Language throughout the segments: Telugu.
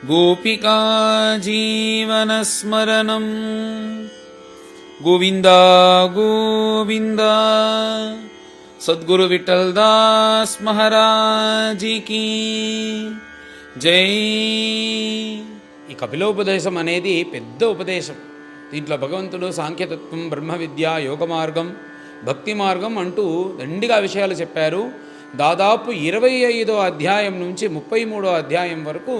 गोपिका जीवनस्मरणं गोविंद गोविंद। सद्गुरु विठलदास महाराज की జై. ఈ కపిలోపదేశం అనేది పెద్ద ఉపదేశం. దీంట్లో భగవంతుడు సాంఖ్యతత్వం, బ్రహ్మ విద్య, యోగ మార్గం, భక్తి మార్గం అంటూ దండిగా విషయాలు చెప్పారు. దాదాపు 25వ అధ్యాయం నుంచి 33వ అధ్యాయం వరకు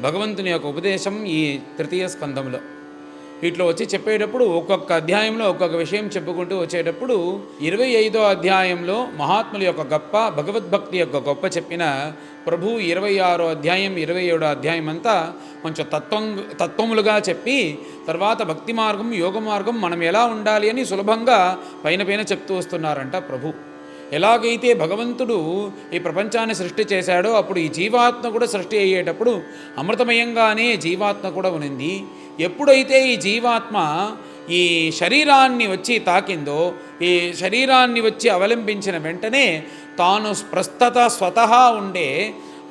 భగవంతుని యొక్క ఉపదేశం ఈ తృతీయ స్కంధంలో. వీటిలో వచ్చి చెప్పేటప్పుడు ఒక్కొక్క అధ్యాయంలో ఒక్కొక్క విషయం చెప్పుకుంటూ వచ్చేటప్పుడు 25వ అధ్యాయంలో మహాత్ముల యొక్క గొప్ప, భగవద్భక్తి యొక్క గొప్ప చెప్పిన ప్రభు 26వ అధ్యాయం 27వ అధ్యాయం అంతా కొంచెం తత్వములుగా చెప్పి తర్వాత భక్తి మార్గం, యోగ మార్గం మనం ఎలా ఉండాలి అని సులభంగా పైన చెప్తూ వస్తున్నారంట ప్రభు. ఎలాగైతే భగవంతుడు ఈ ప్రపంచాన్ని సృష్టి చేశాడో అప్పుడు ఈ జీవాత్మ కూడా సృష్టి అయ్యేటప్పుడు అమృతమయంగానే జీవాత్మ కూడా ఉన్నింది. ఎప్పుడైతే ఈ జీవాత్మ ఈ శరీరాన్ని వచ్చి తాకిందో, ఈ శరీరాన్ని వచ్చి అవలంబించిన వెంటనే తాను ప్రస్తుత స్వతహా ఉండే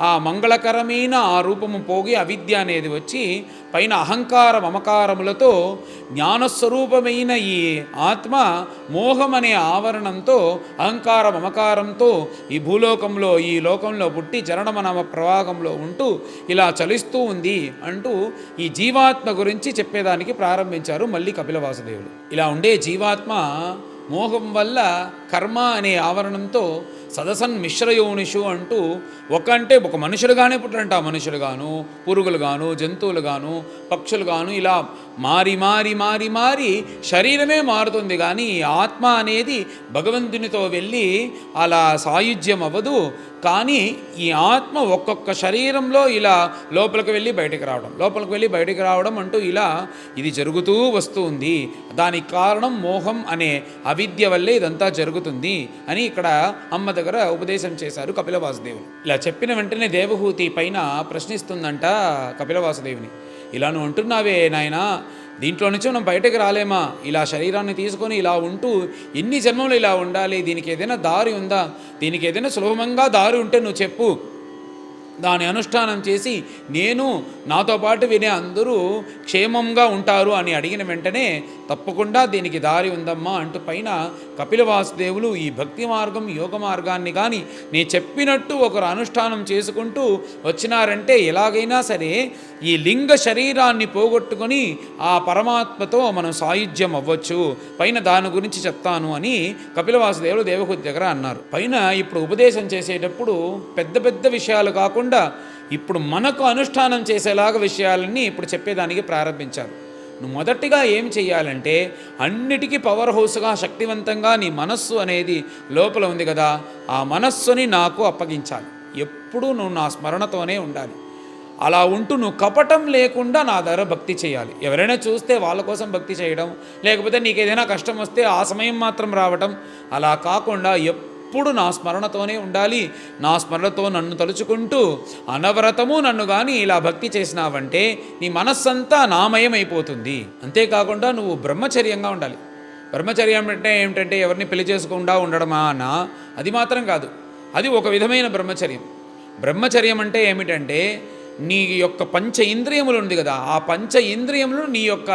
ఆ మంగళకరమైన ఆ రూపము పోగి అవిద్య అనేది వచ్చి పైన అహంకార మమకారములతో జ్ఞానస్వరూపమైన ఈ ఆత్మ మోహం అనే ఆవరణంతో అహంకార మమకారంతో ఈ భూలోకంలో, ఈ లోకంలో పుట్టి చరణమనమ ప్రవాహంలో ఉంటూ ఇలా చలిస్తూ ఉంది అంటూ ఈ జీవాత్మ గురించి చెప్పేదానికి ప్రారంభించారు మళ్ళీ కపిల వాసుదేవులు. ఇలా ఉండే జీవాత్మ మోహం వల్ల కర్మ అనే ఆవరణంతో సదసన్ మిశ్రయోనిషు అంటూ ఒక మనుషులుగానే పుట్టరంట. మనుషులుగాను, పురుగులుగాను, జంతువులుగాను, పక్షులుగాను ఇలా మారి శరీరమే మారుతుంది. కానీ ఆత్మ అనేది భగవంతునితో వెళ్ళి అలా సాయుధ్యం అవ్వదు. కానీ ఈ ఆత్మ ఒక్కొక్క శరీరంలో ఇలా లోపలికి వెళ్ళి బయటికి రావడం అంటూ ఇలా ఇది జరుగుతూ వస్తుంది. దానికి కారణం మోహం అనే అవిద్య వల్లే ఇదంతా జరుగుతుంది అని ఇక్కడ అమ్మ దగ్గర ఉపదేశం చేశారు కపిల వాసుదేవులు. ఇలా చెప్పిన వెంటనే దేవహూతి పైన ప్రశ్నిస్తుందంట కపిల వాసుదేవుని. ఇలా నువ్వు అంటున్నావే నాయనా, దీంట్లో నుంచి మనం బయటకు రాలేమా? ఇలా శరీరాన్ని తీసుకొని ఇలా ఉంటూ ఎన్ని జన్మలు ఇలా ఉండాలి? దీనికి ఏదైనా దారి ఉందా? దీనికి ఏదైనా సులభంగా దారి ఉంటే నువ్వు చెప్పు, దాని అనుష్ఠానం చేసి నేను నాతో పాటు వినే అందరూ క్షేమంగా ఉంటారు అని అడిగిన వెంటనే తప్పకుండా దీనికి దారి ఉందమ్మా అంటూ పైన కపిల వాసుదేవులు ఈ భక్తి మార్గం, యోగ మార్గాన్ని కానీ నేను చెప్పినట్టు ఒకరు అనుష్ఠానం చేసుకుంటూ వచ్చినారంటే ఎలాగైనా సరే ఈ లింగ శరీరాన్ని పోగొట్టుకొని ఆ పరమాత్మతో మనం సాయుధ్యం అవ్వచ్చు. పైన దాని గురించి చెప్తాను అని కపిల వాసుదేవులు దేవహూతి దగ్గర అన్నారు. పైన ఇప్పుడు ఉపదేశం చేసేటప్పుడు పెద్ద విషయాలు కాకుండా ఇప్పుడు మనకు అనుష్ఠానం చేసేలాగా విషయాలన్నీ ఇప్పుడు చెప్పేదానికి ప్రారంభించారు. నువ్వు మొదటిగా ఏం చెయ్యాలంటే అన్నిటికీ పవర్ హౌస్గా, శక్తివంతంగా నీ మనస్సు అనేది లోపల ఉంది కదా, ఆ మనస్సుని నాకు అప్పగించాలి. ఎప్పుడూ నువ్వు నా స్మరణతోనే ఉండాలి. అలా ఉంటూ నువ్వు కపటం లేకుండా నా దగ్గర భక్తి చేయాలి. ఎవరైనా చూస్తే వాళ్ళ కోసం భక్తి చేయడం, లేకపోతే నీకు ఏదైనా కష్టం వస్తే ఆ సమయం మాత్రం రావటం, అలా కాకుండా ఎప్పుడు నా స్మరణతోనే ఉండాలి. నా స్మరణతో నన్ను తలుచుకుంటూ అనవరతము నన్ను కానీ ఇలా భక్తి చేసినావంటే నీ మనస్సంతా నామయమైపోతుంది. అంతేకాకుండా నువ్వు బ్రహ్మచర్యంగా ఉండాలి. బ్రహ్మచర్యం అంటే ఏమిటంటే ఎవరిని పెళ్లి చేసుకుండా ఉండడమా అన్న అది మాత్రం కాదు. అది ఒక విధమైన బ్రహ్మచర్యం. బ్రహ్మచర్యం అంటే ఏమిటంటే నీ యొక్క పంచ ఇంద్రియములు ఉంది కదా, ఆ పంచ ఇంద్రియములు నీ యొక్క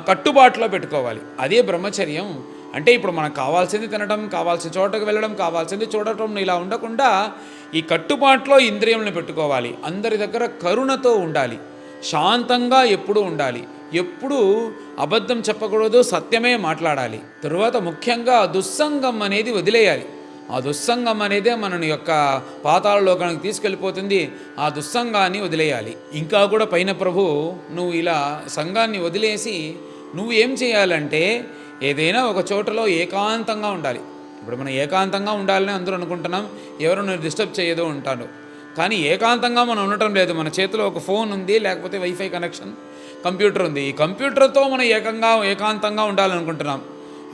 కట్టుబాటులో పెట్టుకోవాలి. అదే బ్రహ్మచర్యం అంటే. ఇప్పుడు మనకు కావాల్సింది తినడం, కావాల్సిన చోటకు వెళ్ళడం, కావాల్సింది చూడటం, ఇలా ఉండకుండా ఈ కట్టుబాటులో ఇంద్రియములను పెట్టుకోవాలి. అందరి దగ్గర కరుణతో ఉండాలి, శాంతంగా ఎప్పుడూ ఉండాలి, ఎప్పుడూ అబద్ధం చెప్పకూడదు, సత్యమే మాట్లాడాలి. తరువాత ముఖ్యంగా దుస్సంగం అనేది వదిలేయాలి. ఆ దుస్సంగం అనేదే మన యొక్క పాతాళ లోకానికి తీసుకెళ్ళిపోతుంది. ఆ దుస్సంగాన్ని వదిలేయాలి. ఇంకా కూడా పైన ప్రభు నువ్వు ఇలా సంఘాన్ని వదిలేసి నువ్వు ఏం చేయాలంటే ఏదైనా ఒక చోటలో ఏకాంతంగా ఉండాలి. ఇప్పుడు మనం ఏకాంతంగా ఉండాలని అందరూ అనుకుంటున్నాం, ఎవరు డిస్టర్బ్ చేయదో ఉంటాను. కానీ ఏకాంతంగా మనం ఉండటం లేదు. మన చేతిలో ఒక ఫోన్ ఉంది, లేకపోతే వైఫై కనెక్షన్, కంప్యూటర్ ఉంది. ఈ కంప్యూటర్తో మనం ఏకాంతంగా ఉండాలనుకుంటున్నాం.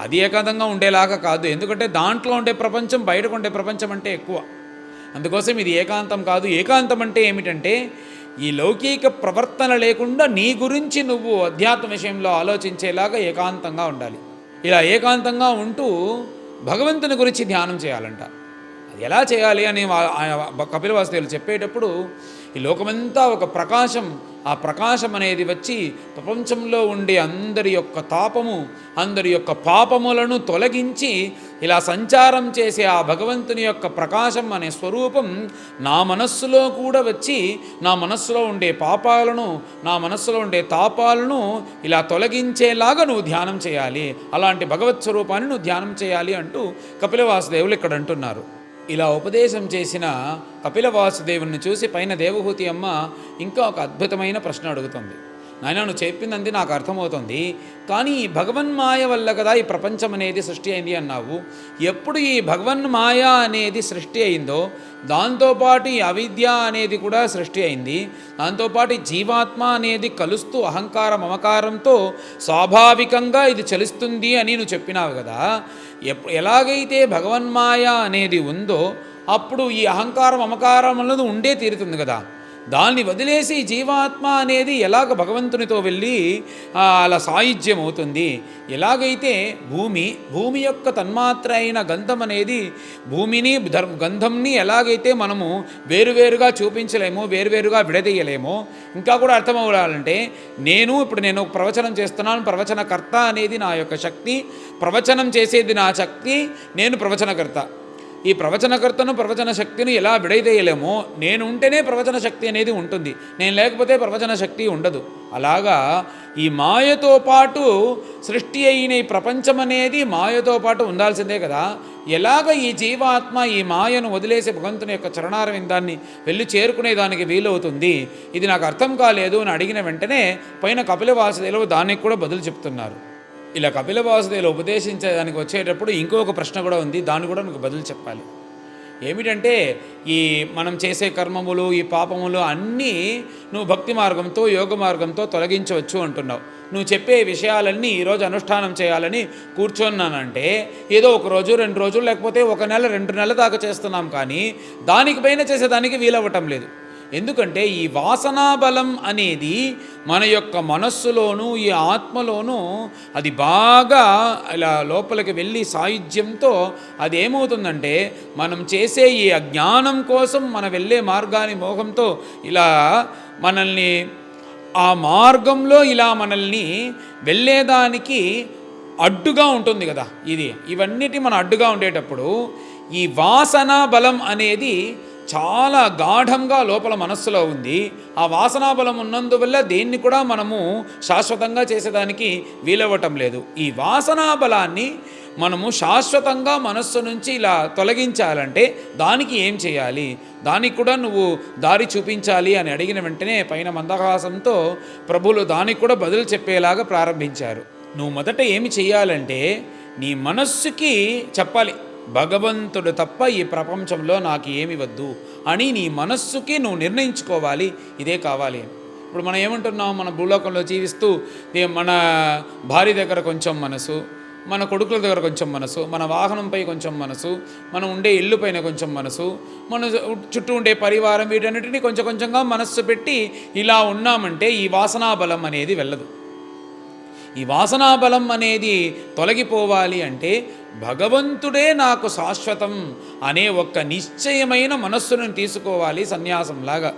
అది ఏకాంతంగా ఉండేలాగా కాదు. ఎందుకంటే దాంట్లో ఉండే ప్రపంచం బయటకు ఉండే ప్రపంచం అంటే ఎక్కువ. అందుకోసం ఇది ఏకాంతం కాదు. ఏకాంతం అంటే ఏమిటంటే ఈ లౌకిక ప్రవర్తన లేకుండా నీ గురించి నువ్వు అధ్యాత్మ విషయంలో ఆలోచించేలాగా ఏకాంతంగా ఉండాలి. ఇలా ఏకాంతంగా ఉంటూ భగవంతుని గురించి ధ్యానం చేయాలంట. అది ఎలా చేయాలి అని కపిల వాసుదేవులు చెప్పేటప్పుడు ఈ లోకమంతా ఒక ప్రకాశం. ఆ ప్రకాశం అనేది వచ్చి ప్రపంచంలో ఉండే అందరి యొక్క తాపము, అందరి యొక్క పాపములను తొలగించి ఇలా సంచారం చేసే ఆ భగవంతుని యొక్క ప్రకాశం అనే స్వరూపం నా మనస్సులో కూడా వచ్చి నా మనస్సులో ఉండే పాపాలను, నా మనస్సులో ఉండే తాపాలను ఇలా తొలగించేలాగా నువ్వు ధ్యానం చేయాలి. అలాంటి భగవత్ స్వరూపాన్ని నువ్వు ధ్యానం చేయాలి అంటూ కపిల వాసుదేవులు ఇక్కడ అంటున్నారు. ఇలా ఉపదేశం చేసిన కపిల వాసుదేవుని చూసి పైన దేవహూతి అమ్మ ఇంకా ఒక అద్భుతమైన ప్రశ్న అడుగుతుంది. నాయన, నువ్వు చెప్పిందంది నాకు అర్థమవుతుంది, కానీ ఈ భగవన్మాయ వల్ల కదా ఈ ప్రపంచం అనేది సృష్టి అయింది అన్నావు. ఎప్పుడు ఈ భగవన్మాయ అనేది సృష్టి అయిందో దాంతోపాటు ఈ అవిద్య అనేది కూడా సృష్టి అయింది. దాంతోపాటు జీవాత్మ అనేది కలుస్తూ అహంకార మమకారంతో స్వాభావికంగా ఇది చలిస్తుంది అని నువ్వు చెప్పినావు కదా. ఎలాగైతే భగవన్మాయ అనేది ఉందో అప్పుడు ఈ అహంకారం మమకారం అన్నది ఉండే తీరుతుంది కదా. దాన్ని వదిలేసి జీవాత్మ అనేది ఎలాగ భగవంతునితో వెళ్ళి అలా సాయుధ్యం అవుతుంది. ఎలాగైతే భూమి యొక్క తన్మాత్ర అయిన గంధం అనేది భూమిని గంధంని ఎలాగైతే మనము వేరువేరుగా చూపించలేమో, వేరువేరుగా విడదీయలేమో, ఇంకా కూడా అర్థం అవ్వాలంటే ఇప్పుడు నేను ప్రవచనం చేస్తున్నాను, ప్రవచనకర్త అనేది నా యొక్క శక్తి, ప్రవచనం చేసేది నా శక్తి, నేను ప్రవచనకర్త. ఈ ప్రవచనకర్తను, ప్రవచన శక్తిని ఎలా విడదీయలేమో, నేను ఉంటేనే ప్రవచన శక్తి అనేది ఉంటుంది, నేను లేకపోతే ప్రవచన శక్తి ఉండదు. అలాగా ఈ మాయతో పాటు సృష్టి అయిన ఈ ప్రపంచం అనేది మాయతో పాటు ఉండాల్సిందే కదా. ఎలాగ ఈ జీవాత్మ ఈ మాయను వదిలేసి భగవంతుని యొక్క చరణారవిందాన్ని వెళ్ళి చేరుకునేదానికి వీలవుతుంది, ఇది నాకు అర్థం కాలేదు అని అడిగిన వెంటనే పైన కపిల వాసుదేవులు దానికి కూడా బదులు చెప్తున్నారు. ఇలా కపిల వాసుదేవులు ఉపదేశించేదానికి వచ్చేటప్పుడు ఇంకొక ప్రశ్న కూడా ఉంది, దాన్ని కూడా మీకు బదులు చెప్పాలి. ఏమిటంటే, ఈ మనం చేసే కర్మములు, ఈ పాపములు అన్నీ నువ్వు భక్తి మార్గంతో, యోగ మార్గంతో తొలగించవచ్చు అంటున్నావు. నువ్వు చెప్పే విషయాలన్నీ ఈరోజు అనుష్ఠానం చేయాలని కూర్చున్నానంటే ఏదో ఒక రోజు, 2 రోజులు, లేకపోతే 1 నెల, 2 నెలల దాకా చేస్తున్నాం, కానీ దానికి పైన చేసేదానికి వీలవ్వటం లేదు. ఎందుకంటే ఈ వాసనా బలం అనేది మన యొక్క మనస్సులోనూ ఈ ఆత్మలోనూ అది బాగా ఇలా లోపలికి వెళ్ళి సాయుధ్యంతో అది ఏమవుతుందంటే, మనం చేసే ఈ అజ్ఞానం కోసం మనం వెళ్ళే మార్గాన్ని మోహంతో ఇలా మనల్ని ఆ మార్గంలో ఇలా మనల్ని వెళ్ళేదానికి అడ్డుగా ఉంటుంది కదా. ఇవన్నిటి మన అడ్డుగా ఉండేటప్పుడు ఈ వాసనా బలం అనేది చాలా గాఢంగా లోపల మనస్సులో ఉంది. ఆ వాసనా బలం ఉన్నందువల్ల దేన్ని కూడా మనము శాశ్వతంగా చేసేదానికి వీలవ్వటం లేదు. ఈ వాసనా బలాన్ని మనము శాశ్వతంగా మనస్సు నుంచి ఇలా తొలగించాలంటే దానికి ఏం చేయాలి, దానికి కూడా నువ్వు దారి చూపించాలి అని అడిగిన వెంటనే పైన మందహాసంతో ప్రభువులు దానికి కూడా బదులు చెప్పేలాగా ప్రారంభించారు. నువ్వు మొదట ఏమి చేయాలంటే నీ మనస్సుకి చెప్పాలి, భగవంతుడు తప్ప ఈ ప్రపంచంలో నాకు ఏమి వద్దు అని నీ మనస్సుకి నువ్వు నిర్ణయించుకోవాలి, ఇదే కావాలి. ఇప్పుడు మనం ఏమంటున్నాం, మన భూలోకంలో జీవిస్తూ మన భార్య దగ్గర కొంచెం మనసు, మన కొడుకుల దగ్గర కొంచెం మనసు, మన వాహనంపై కొంచెం మనసు, మనం ఉండే ఇల్లు పైన కొంచెం మనసు, మన చుట్టూ ఉండే పరివారం, వీటన్నిటినీ కొంచెం కొంచెంగా మనస్సు పెట్టి ఇలా ఉన్నామంటే ఈ వాసనా బలం అనేది వెళ్ళదు. ఈ వాసనా బలం అనేది తొలగిపోవాలి అంటే భగవంతుడే నాకు శాశ్వతం అనే ఒక్క నిశ్చయమైన మనస్సును తీసుకోవాలి సన్యాసంలాగా.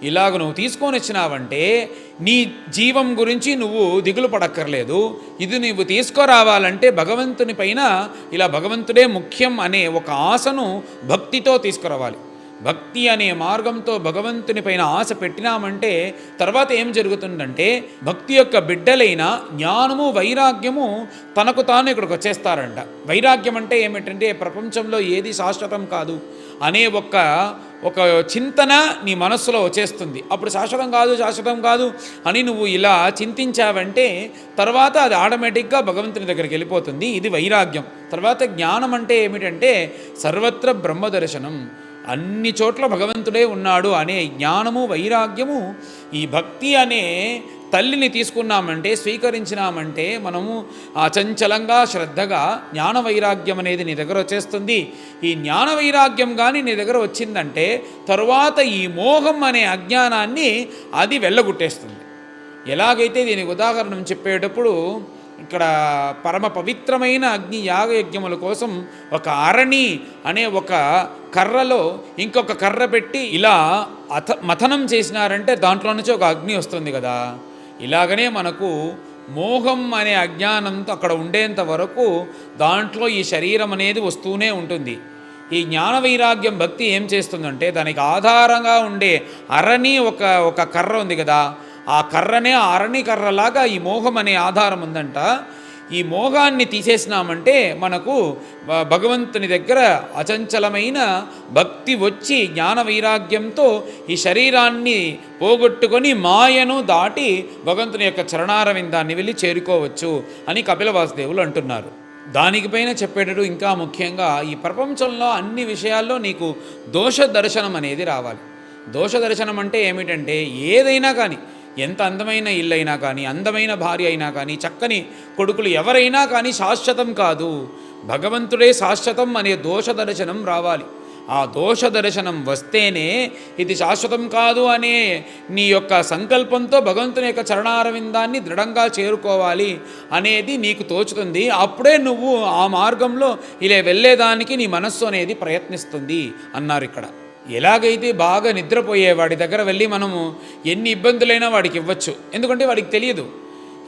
ఇలాగ నువ్వు తీసుకొని వచ్చినావంటే నీ జీవం గురించి నువ్వు దిగులు పడక్కర్లేదు. ఇది నువ్వు తీసుకురావాలంటే భగవంతుని పైన ఇలా భగవంతుడే ముఖ్యం అనే ఒక ఆశను భక్తితో తీసుకురావాలి. భక్తి అనే మార్గంతో భగవంతుని పైన ఆశ పెట్టినామంటే తర్వాత ఏం జరుగుతుందంటే, భక్తి యొక్క బిడ్డలైన జ్ఞానము, వైరాగ్యము తనకు తాను ఇక్కడికి వచ్చేస్తారంట. వైరాగ్యం అంటే ఏమిటంటే, ప్రపంచంలో ఏది శాశ్వతం కాదు అనే ఒక చింతన నీ మనస్సులో వచ్చేస్తుంది. అప్పుడు శాశ్వతం కాదు అని నువ్వు ఇలా చింతించావంటే తర్వాత అది ఆటోమేటిక్గా భగవంతుని దగ్గరికి వెళ్ళిపోతుంది. ఇది వైరాగ్యం. తర్వాత జ్ఞానం అంటే ఏమిటంటే, సర్వత్ర బ్రహ్మదర్శనం, అన్ని చోట్ల భగవంతుడే ఉన్నాడు అనే జ్ఞానము, వైరాగ్యము. ఈ భక్తి అనే తల్లిని తీసుకున్నామంటే, స్వీకరించినామంటే మనము అచంచలంగా శ్రద్ధగా జ్ఞాన వైరాగ్యం అనేది నీ దగ్గర వచ్చేస్తుంది. ఈ జ్ఞాన వైరాగ్యం కానీ నీ దగ్గర వచ్చిందంటే తరువాత ఈ మోహం అనే అజ్ఞానాన్ని అది వెళ్ళగొట్టేస్తుంది. ఎలాగైతే దీనికి ఉదాహరణ చెప్పేటప్పుడు ఇక్కడ పరమ పవిత్రమైన అగ్ని యాగయజ్ఞముల కోసం ఒక అరణి అనే ఒక కర్రలో ఇంకొక కర్ర పెట్టి ఇలా మథనం చేసినారంటే దాంట్లో నుంచి ఒక అగ్ని వస్తుంది కదా. ఇలాగనే మనకు మోహం అనే అజ్ఞానంతో అక్కడ ఉండేంత వరకు దాంట్లో ఈ శరీరం అనేది వస్తూనే ఉంటుంది. ఈ జ్ఞాన వైరాగ్యం భక్తి ఏం చేస్తుందంటే దానికి ఆధారంగా ఉండే అరణి ఒక కర్ర ఉంది కదా, ఆ కర్రనే అరణి కర్రలాగా ఈ మోహం అనే ఆధారం ఉందంట. ఈ మోహాన్ని తీసేసినామంటే మనకు భగవంతుని దగ్గర అచంచలమైన భక్తి వచ్చి జ్ఞాన వైరాగ్యంతో ఈ శరీరాన్ని పోగొట్టుకొని మాయను దాటి భగవంతుని యొక్క చరణారవిందాన్ని వెళ్ళి చేరుకోవచ్చు అని కపిల వాసుదేవులు అంటున్నారు. దానిపైన చెప్పేటట్టు ఇంకా ముఖ్యంగా ఈ ప్రపంచంలో అన్ని విషయాల్లో నీకు దోష దర్శనం అనేది రావాలి. దోష దర్శనం అంటే ఏమిటంటే ఏదైనా కానీ, ఎంత అందమైన ఇల్లు అయినా కానీ, అందమైన భార్య అయినా కానీ, చక్కని కొడుకులు ఎవరైనా కానీ శాశ్వతం కాదు, భగవంతుడే శాశ్వతం అనే దోష దర్శనం రావాలి. ఆ దోష దర్శనం వస్తేనే ఇది శాశ్వతం కాదు అనే నీ యొక్క సంకల్పంతో భగవంతుని యొక్క చరణారవిందాన్ని దృఢంగా చేరుకోవాలి అనేది నీకు తోచుతుంది. అప్పుడే నువ్వు ఆ మార్గంలో ఇలా వెళ్ళేదానికి నీ మనస్సు అనేది ప్రయత్నిస్తుంది అన్నారు ఇక్కడ. ఎలాగైతే బాగా నిద్రపోయే వాడి దగ్గర వెళ్ళి మనము ఎన్ని ఇబ్బందులైనా వాడికి ఇవ్వచ్చు, ఎందుకంటే వాడికి తెలియదు.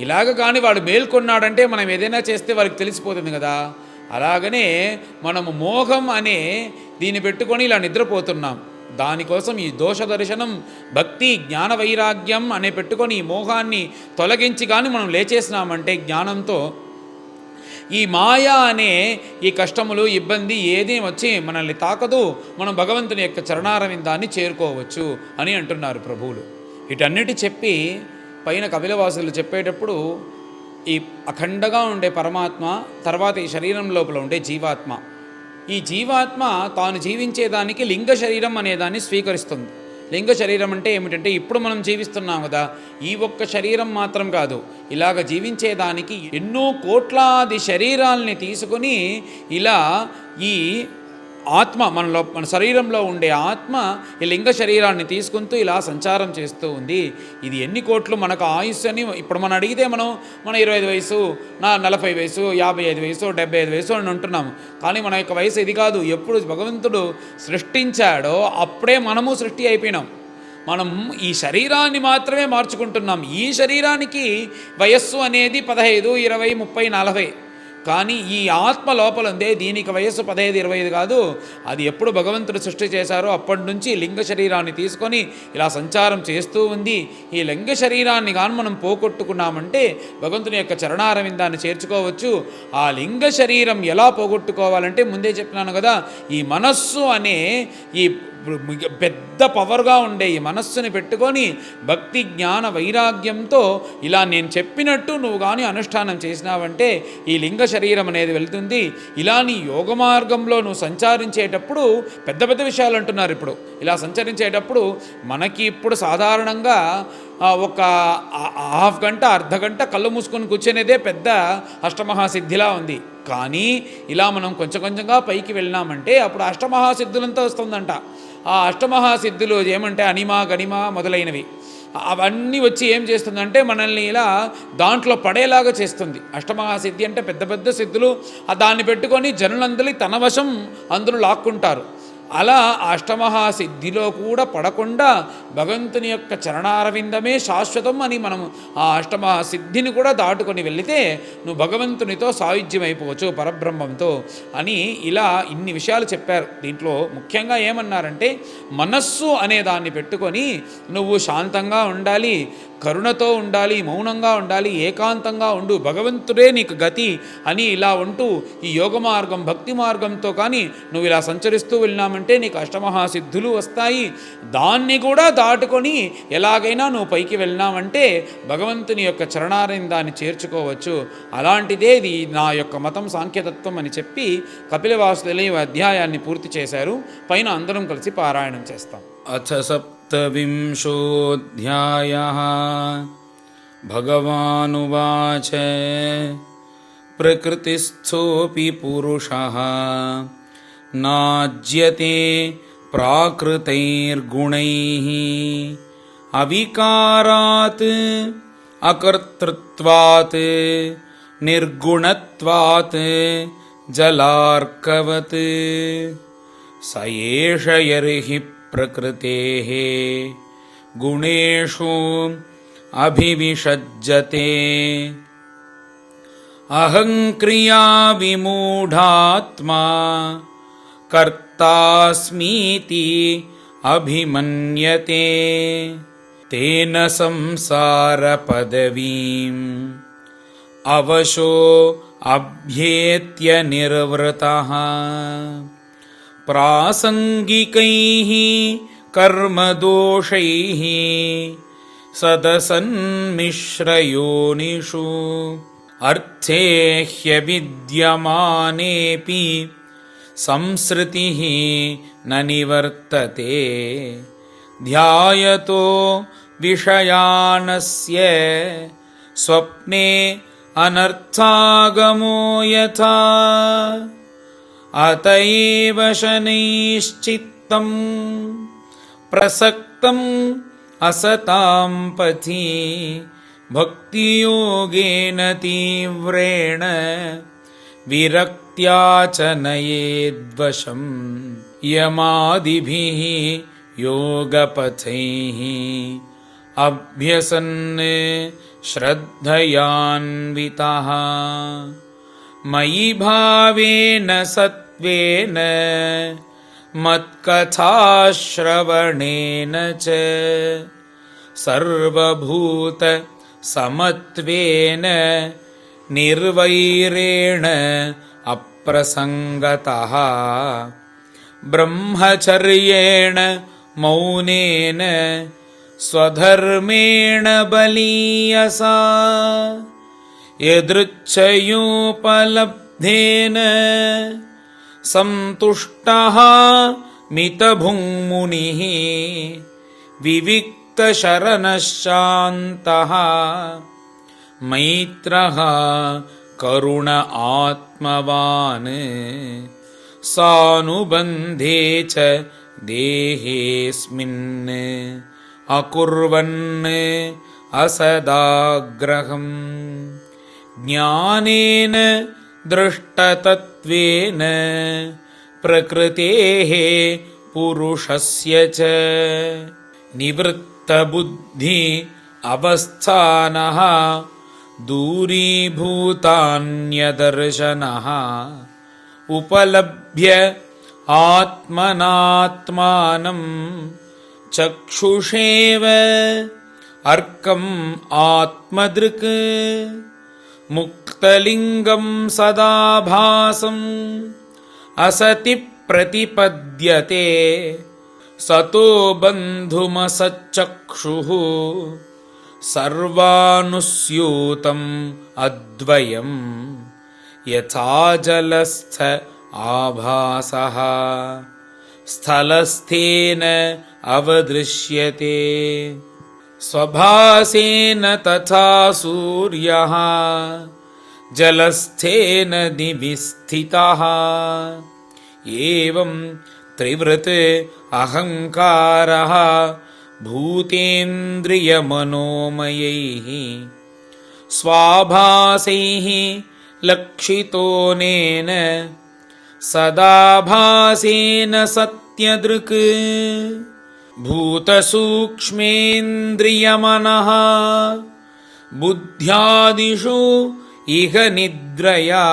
ఇలాగ కానీ వాడు మేల్కొన్నాడంటే మనం ఏదైనా చేస్తే వాడికి తెలిసిపోతుంది కదా. అలాగనే మనము మోహం అనే దీన్ని పెట్టుకొని ఇలా నిద్రపోతున్నాం. దానికోసం ఈ దోష దర్శనం, భక్తి, జ్ఞాన వైరాగ్యం అనే పెట్టుకొని ఈ మోహాన్ని తొలగించి కానీ మనం లేచేసినామంటే జ్ఞానంతో ఈ మాయ అనే ఈ కష్టములు, ఇబ్బంది ఏది వచ్చి మనల్ని తాకదు, మనం భగవంతుని యొక్క చరణారవిందాన్ని చేరుకోవచ్చు అని అంటున్నారు ప్రభువులు. వీటన్నిటి చెప్పి పైన కపిలవాసులు చెప్పేటప్పుడు ఈ అఖండగా ఉండే పరమాత్మ, తర్వాత ఈ శరీరం లోపల ఉండే జీవాత్మ, ఈ జీవాత్మ తాను జీవించేదానికి లింగ శరీరం అనేదాన్ని స్వీకరిస్తుంది. లింగ శరీరం అంటే ఏమిటంటే ఇప్పుడు మనం జీవిస్తున్నాం కదా, ఈ ఒక్క శరీరం మాత్రం కాదు, ఇలాగ జీవించేదానికి ఎన్నో కోట్లాది శరీరాల్ని తీసుకుని ఇలా ఈ ఆత్మ మన శరీరంలో ఉండే ఆత్మ ఈ లింగ శరీరాన్ని తీసుకుంటూ ఇలా సంచారం చేస్తూ ఉంది. ఇది ఎన్ని కోట్లు మనకు ఆయుస్సు అని ఇప్పుడు మనం అడిగితే మన 25 వయసు, 40 వయసు, 55 వయసు, 75 వయసు అని ఉంటున్నాము. కానీ మన యొక్క వయసు ఇది కాదు. ఎప్పుడు భగవంతుడు సృష్టించాడో అప్పుడే మనము సృష్టి అయిపోయినాం. మనం ఈ శరీరాన్ని మాత్రమే మార్చుకుంటున్నాం. ఈ శరీరానికి వయస్సు అనేది 15, 20, 30, 40. కానీ ఈ ఆత్మ లోపల ఉందే దీనికి వయస్సు 15, 25 కాదు. అది ఎప్పుడు భగవంతుడు సృష్టి చేశారో అప్పటి నుంచి లింగ శరీరాన్ని తీసుకొని ఇలా సంచారం చేస్తూ ఉంది. ఈ లింగ శరీరాన్ని కానీ మనం పోగొట్టుకున్నామంటే భగవంతుని యొక్క చరణారవిందాన్ని చేర్చుకోవచ్చు. ఆ లింగ శరీరం ఎలా పోగొట్టుకోవాలంటే ముందే చెప్పినాను కదా, ఈ మనస్సు అనే ఈ పెద్ద పవర్గా ఉండే ఈ మనస్సుని పెట్టుకొని భక్తి, జ్ఞాన వైరాగ్యంతో ఇలా నేను చెప్పినట్టు నువ్వు కానీ అనుష్ఠానం చేసినావంటే ఈ లింగ శరీరం అనేది వెళ్తుంది. ఇలా నీ యోగ మార్గంలో నువ్వు సంచరించేటప్పుడు పెద్ద పెద్ద విషయాలు అంటున్నారు. ఇప్పుడు ఇలా సంచరించేటప్పుడు మనకి ఇప్పుడు సాధారణంగా ఒక హాఫ్ గంట, అర్ధ గంట కళ్ళు మూసుకొని కూర్చునేదే పెద్ద అష్టమహాసిద్ధిలా ఉంది. కానీ ఇలా మనం కొంచెం కొంచెంగా పైకి వెళ్ళినామంటే అప్పుడు అష్టమహాసిద్ధులంతా వస్తుందంట. ఆ అష్టమహాసిద్ధులు ఏమంటే అనిమ, గనిమ మొదలైనవి అవన్నీ వచ్చి ఏం చేస్తుందంటే మనల్ని ఇలా దాంట్లో పడేలాగా చేస్తుంది. అష్టమహాసిద్ధి అంటే పెద్ద పెద్ద సిద్ధులు, దాన్ని పెట్టుకొని జనులందరి తన వశం అందరూ లాక్కుంటారు. అలా అష్టమహాసిద్ధిలో కూడా పడకుండా భగవంతుని యొక్క చరణారవిందమే శాశ్వతం అని మనం ఆ అష్టమహాసిద్ధిని కూడా దాటుకొని వెళితే నువ్వు భగవంతునితో సాయుధ్యం అయిపోవచ్చు, పరబ్రహ్మంతో అని ఇలా ఇన్ని విషయాలు చెప్పారు. దీంట్లో ముఖ్యంగా ఏమన్నారంటే మనస్సు అనే దాన్ని పెట్టుకొని నువ్వు శాంతంగా ఉండాలి, కరుణతో ఉండాలి, మౌనంగా ఉండాలి, ఏకాంతంగా ఉండు, భగవంతుడే నీకు గతి అని ఇలా ఉంటూ ఈ యోగ మార్గం, భక్తి మార్గంతో కానీ నువ్వు ఇలా సంచరిస్తూ వెళ్ళినామంటే నీకు అష్టమహాసిద్ధులు వస్తాయి. దాన్ని కూడా దాటుకొని ఎలాగైనా నువ్వు పైకి వెళ్ళినామంటే భగవంతుని యొక్క చరణారవిందాన్ని చేర్చుకోవచ్చు. అలాంటిదే ఇది నా యొక్క మతం సాంఖ్యతత్వం అని చెప్పి కపిలవాసుదేవులు ఈ అధ్యాయాన్ని పూర్తి చేశారు. పైన అందరం కలిసి పారాయణం చేస్తాం. అథ సప్తవింశోऽధ్యాయः భగవానువాచ ప్రకృతిస్థోऽపి పురుషः నాజ్యతే ప్రాకృతైర్గుణైః అవికారాత్ అకర్తృత్వాత్ निर्गुणत्वात् जलार्कवत् स एष यर्हि प्रकृतेः गुणेषु अभिविषज्यते अहङ्क्रिया विमूढात्मा कर्तास्मीति अभिमन्यते तेन संसारपदवीम् अवशो अभ्येत्य निर्वृतः प्रासङ्गिकैः कर्मदोषैः सदसन्मिश्रयोनिषु अर्थे ह्यविद्यमानेऽपि संसृतिः न निवर्तते ध्यायतो विषयानस्य स्वप्ने अनर्थागमो यथा अत एव शनैश्चित्तं प्रसक्तम् असतां पथि भक्तियोगेन तीव्रेण विरक्त्या च नयेद्वशं यमादिभिः योगपथैः अभ्यसन् श्रद्धयान्वितः मयि भावेन सत्त्वेन मत्कथाश्रवणेन च सर्वभूत समत्वेन निर्वैरेण अप्रसंगतः ब्रह्मचर्येण मौनेन स्वधर्मेण बलीयसा यदृच्छयोपलब्धेन सन्तुष्टः मितभुङ्मुनिः विविक्तशरणः शान्तः मैत्रः करुण आत्मवान् सानुबन्धे च देहेऽस्मिन् अकुर्वन् असदाग्रहम् ज्ञानेन दृष्टतत्त्वेन प्रकृतेः पुरुषस्य च निवृत्तबुद्धि अवस्थानः दूरीभूतान्यदर्शनः उपलभ्य आत्मनात्मानं चक्षुषेव अर्कम् आत्मदृक् मुक्तलिङ्गं सदाभासम् असति प्रतिपद्यते सतो बन्धुमसच्चक्षुः सर्वानुस्यूतम् अद्वयम् यथा जलस्थ आभासः स्थलस्थेन अवदृश्यते स्वभासेन तथा सूर्यः जलस्थेन दिवि स्थितः एवं त्रिवृत् अहङ्कारः भूतेन्द्रियमनोमयैः स्वाभासैः लक्षितोनेन सदाभासेन सत्यदृक् भूतसूक्ष्मेन्द्रियमनः बुद्ध्यादिषु इह निद्रया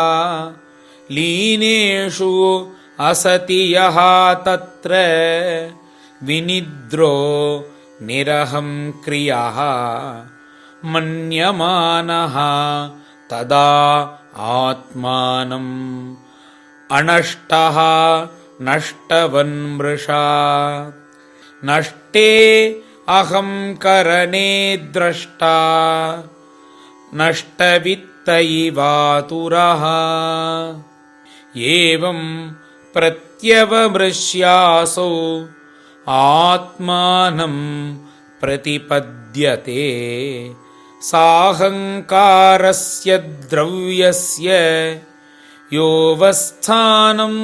लीनेषु असति यः तत्र विनिद्रो निरहं क्रियः मन्यमानः तदा आत्मानम् अनष्टः नष्टवन्मृषा नष्टे अहं करणे द्रष्टा नष्टवित्त इवातुरः एवं प्रत्यवमृष्यासो आत्मानं प्रतिपद्यते साहङ्कारस्य द्रव्यस्य योऽवस्थानम्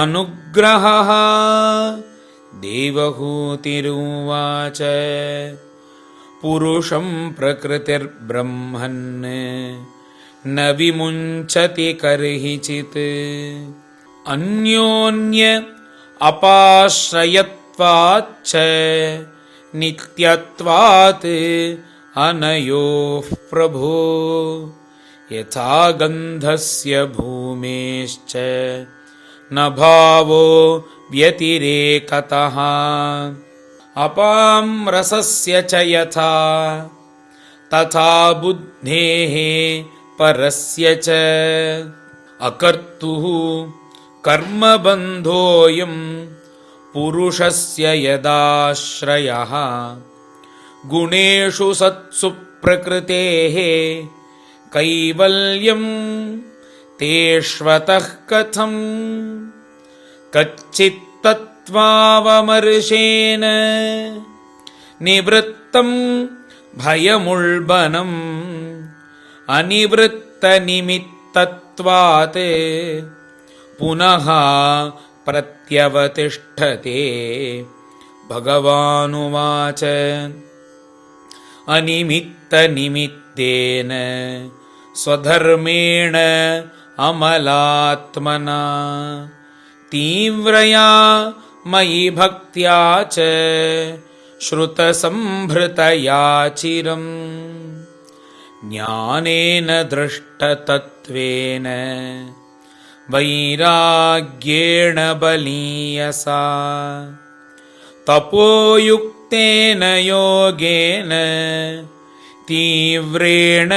अनुग्रहः देवहूतिरुवाच पुरुषं प्रकृतिर्ब्रह्मन् न विमुञ्चति कर्हिचित् अन्योन्य अपाश्रयत्वाच्च नित्यत्वात् अनयोः प्रभो यथा गन्धस्य भूमेश्च न भावो व्यतिरेकतः अपां रसस्य च यथा तथा बुद्धेः परस्य च अकर्तुः कर्मबन्धोऽयं पुरुषस्य यदाश्रयः गुणेषु सत्सु प्रकृतेः कैवल्यं तेष्वतः कथम् कच्चित्तत्त्वावमर्शेन निवृत्तं भयमुल्बणम् अनिवृत्तनिमित्तत्वात् पुनः प्रत्यवतिष्ठते भगवानुवाच अनिमित्तनिमित्तेन स्वधर्मेण अमलात्मना तीव्रया मयि भक्त्या च श्रुतसंभृतया चिरम् ज्ञानेन दृष्टतत्त्वेन वैराग्येण बलीयसा तपोयुक्तेन योगेन तीव्रेण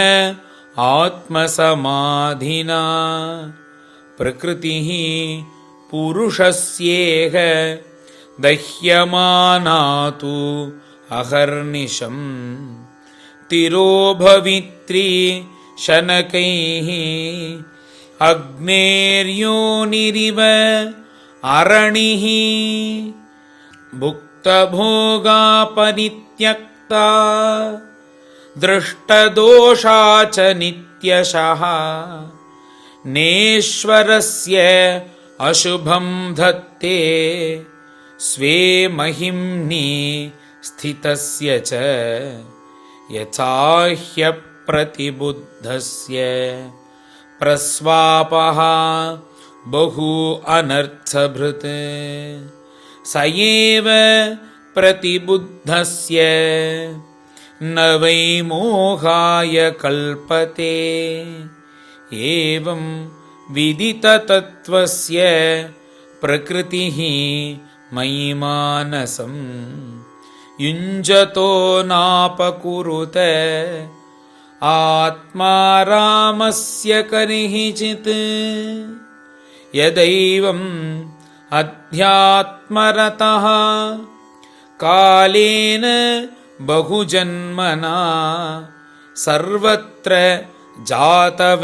आत्मसमाधिना प्रकृतिः पुरुषस्येह दह्यमाना तु अहर्निशम् तिरोभवित्री शनकैः अग्नेर्योनिरिव अरणिः भुक्तभोगा परित्यक्ता दृष्टदोषा च नित्यशः नेश्वरस्य अशुभं धत्ते स्वे महिम्नि स्थितस्य च यथा ह्यप्रतिबुद्धस्य प्रस्वापः बहु अनर्थभृत् स एव प्रतिबुद्धस्य न वै मोहाय कल्पते एवं विदिततत्त्वस्य प्रकृतिः मयि मानसम् युञ्जतो नापकुरुत आत्मा रामस्य कर्हिचित् यदैवम् अध्यात्मरतः कालेन बहुजन्मना सर्वत्र जातवैराग्यः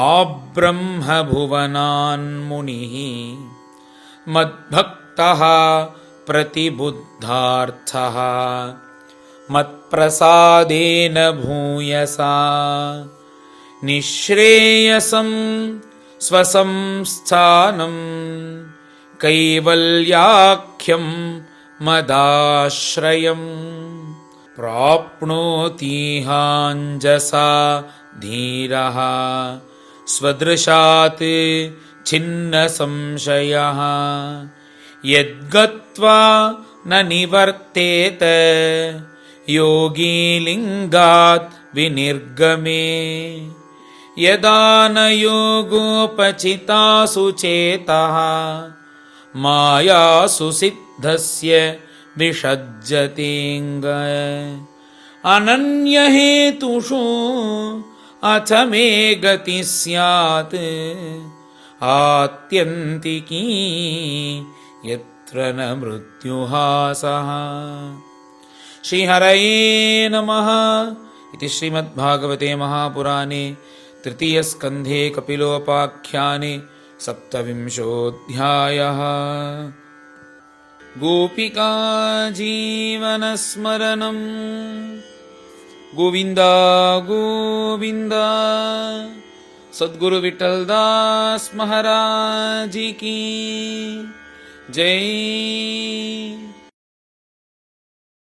आब्रह्मभुवनान्मुनिः मद्भक्तः प्रतिबुद्धार्थः मत्प्रसादेन भूयसा निःश्रेयसं स्वसंस्थानं कैवल्याख्यं मदाश्रयम् प्राप्नोतीहाञ्जसा धीरः स्वदृशात् छिन्नसंशयः यद्गत्वा न निवर्तेत योगी लिङ्गात् विनिर्गमे यदा न योगोपचितासु चेतः मायासु सिद्धस्य विषज्जतेऽङ्ग अनन्यहेतुषु अथ मे गतिः स्यात् आत्यन्तिकी यत्र न मृत्युहासः। श्रीहरये नमः। इति श्रीमद्भागवते महापुराणे तृतीयस्कन्धे कपिलोपाख्याने 27. गोपिका जीवनस्मरणम् गोविन्द गोविन्द। सद्गुरु विठ्ठलदास महाराज की जय।